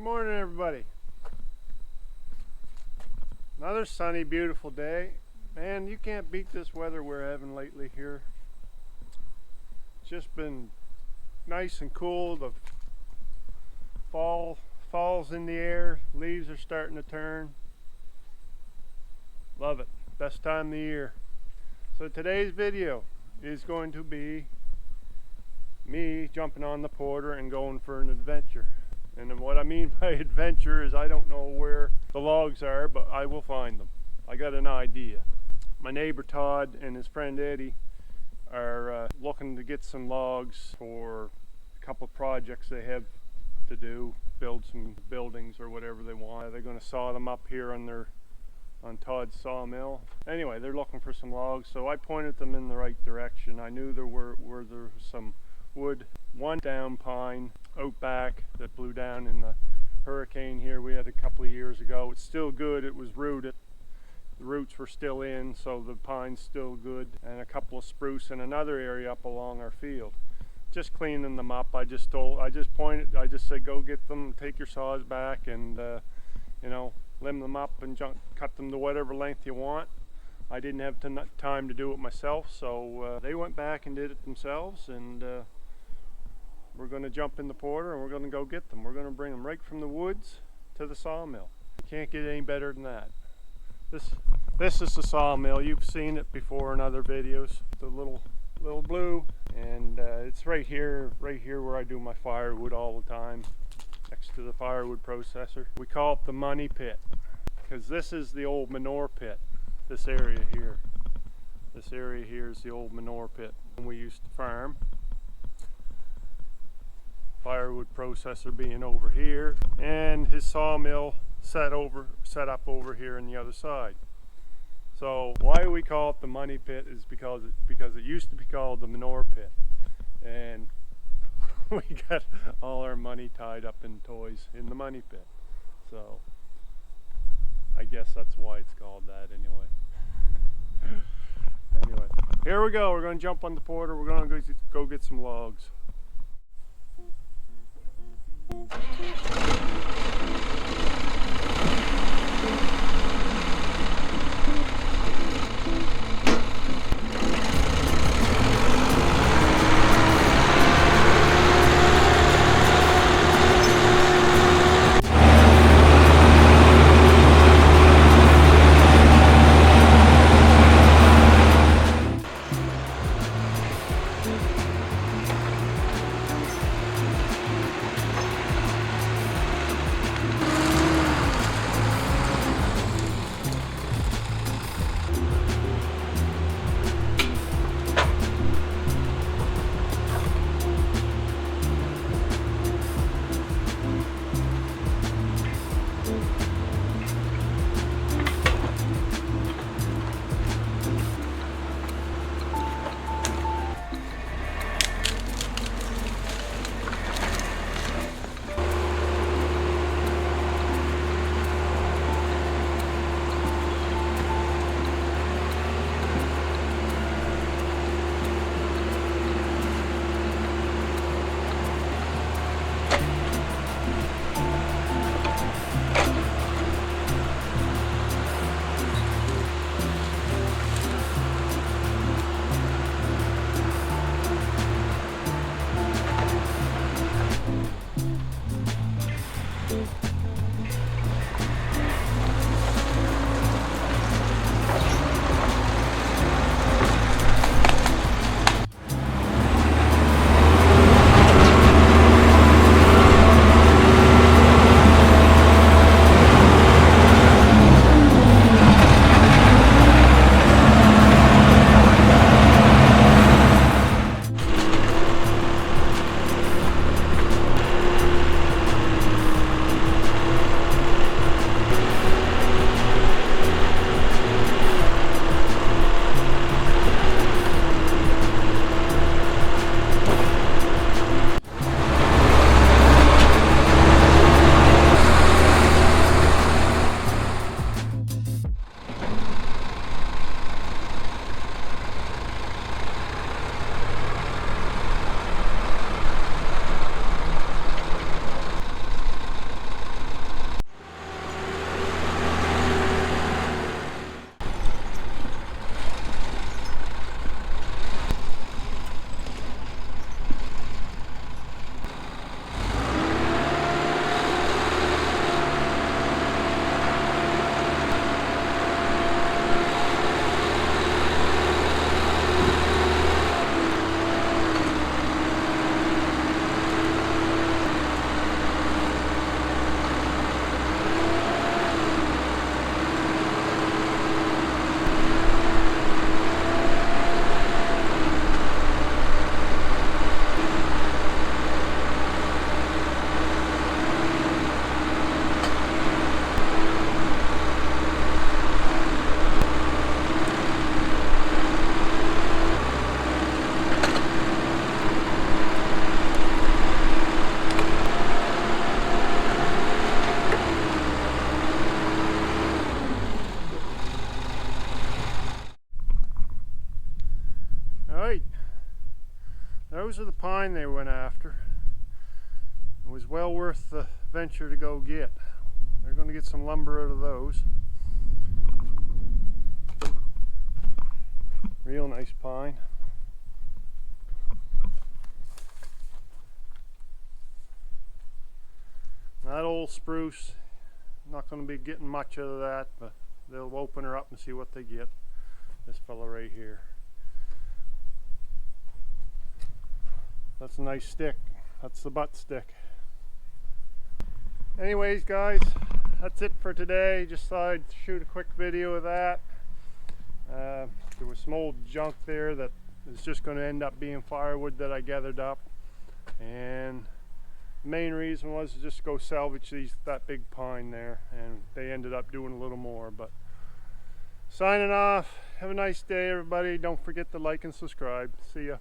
morning, everybody. Another sunny, beautiful day. Man, you can't beat this weather we're having lately here. It's just been nice and cool. The fall's in the air. Leaves are starting to turn. Love it. Best time of the year. So today's video is going to be me jumping on the Porter and going for an adventure. And then what I mean by adventure is I don't know where the logs are, but I will find them. I got an idea. My neighbor Todd and his friend Eddie are looking to get some logs for a couple of projects they have to do, build some buildings or whatever they want. They're going to saw them up here on Todd's Sawmill. Anyway, they're looking for some logs, so I pointed them in the right direction. I knew there was some wood, one down pine out back that blew down in the hurricane here we had a couple of years ago. It's still good. It was rooted. The roots were still in, so the pine's still good, and a couple of spruce in another area up along our field. Just cleaning them up. I just said go get them, take your saws back, and limb them up and cut them to whatever length you want. I didn't have time to do it myself, so they went back and did it themselves, and we're going to jump in the Porter and we're going to go get them. We're going to bring them right from the woods to the sawmill. You can't get any better than that. This is the sawmill. You've seen it before in other videos. The little blue, and it's right here where I do my firewood all the time, next to the firewood processor. We call it the money pit because this is the old manure pit. This area here is the old manure pit when we used to farm. Firewood processor being over here, and his sawmill set up over here on the other side. So why we call it the money pit is because it used to be called the manure pit, and we got all our money tied up in toys in the money pit. So I guess that's why it's called that anyway. Anyway, here we go. We're going to jump on the Porter. We're going to go get some logs. those are the pine they went after. It was well worth the venture to go get. They're going to get some lumber out of those. Real nice pine. That old spruce, not going to be getting much out of that, but they'll open her up and see what they get. This fella right here. That's a nice stick. That's the butt stick. Anyways guys, that's it for today. Just thought I'd shoot a quick video of that. There was some old junk there that is just going to end up being firewood that I gathered up, and the main reason was to just go salvage that big pine there, and they ended up doing a little more. But signing off, have a nice day everybody. Don't forget to like and subscribe. See ya.